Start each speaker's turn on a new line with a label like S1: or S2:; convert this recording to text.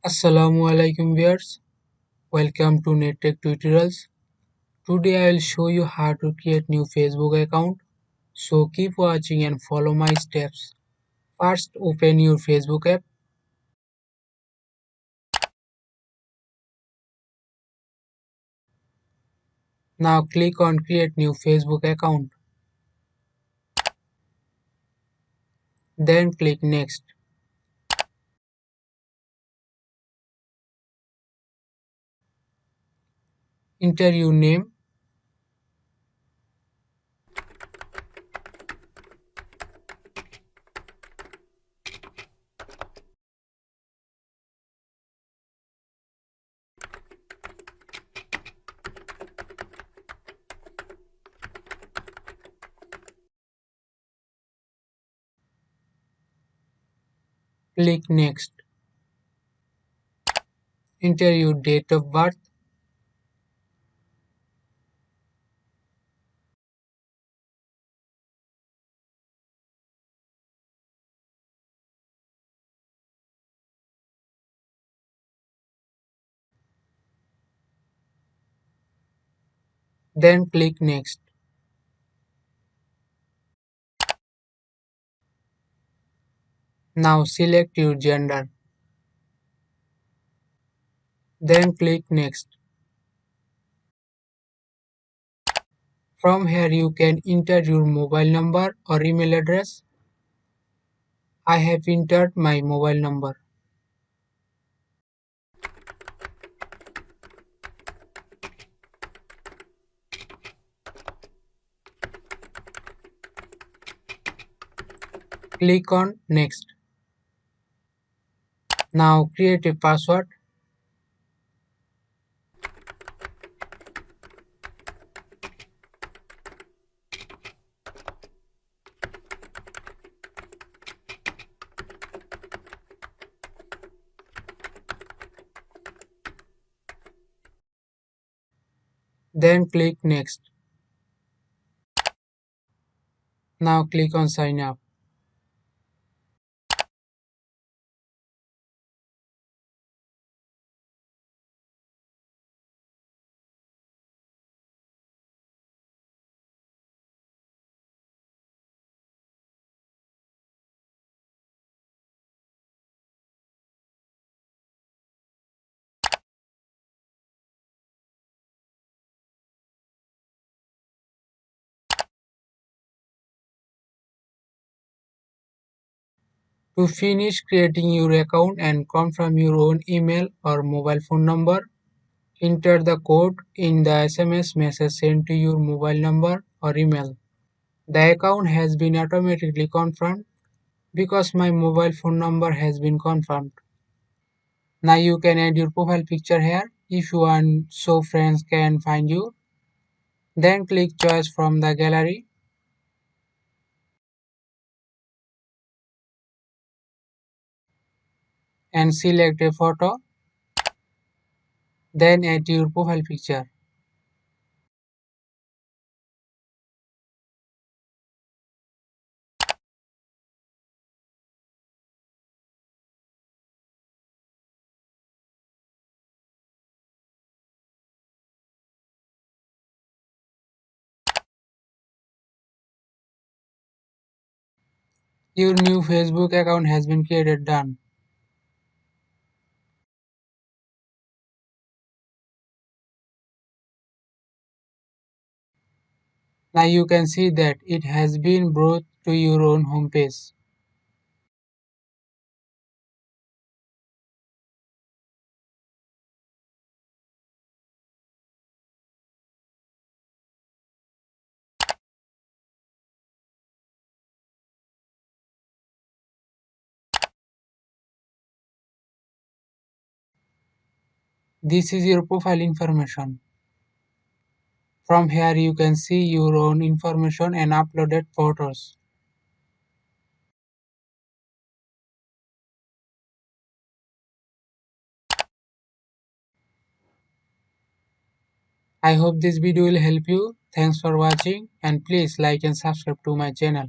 S1: Assalamualaikum viewers, welcome to NetTech tutorials. Today I will show you how to create new Facebook account. So keep watching and follow my steps. First open your Facebook app. Now click on create new Facebook account. Then click next. Enter your name. Click next. Enter your date of birth. Then click next. Now select your gender. Then click next. From here you can enter your mobile number or email address. I have entered my mobile number. Click on next. Now create a password. Then click next. Now click on sign up. To finish creating your account and confirm your own email or mobile phone number, enter the code in the SMS message sent to your mobile number or email. The account has been automatically confirmed because my mobile phone number has been confirmed. Now you can add your profile picture here if you want so friends can find you. Then click choice from the gallery and select a photo. Then add your profile picture. Your new Facebook account has been created. Done. Now you can see that it has been brought to your own homepage. This is your profile information. From here you can see your own information and uploaded photos. I hope this video will help you. Thanks for watching and please like and subscribe to my channel.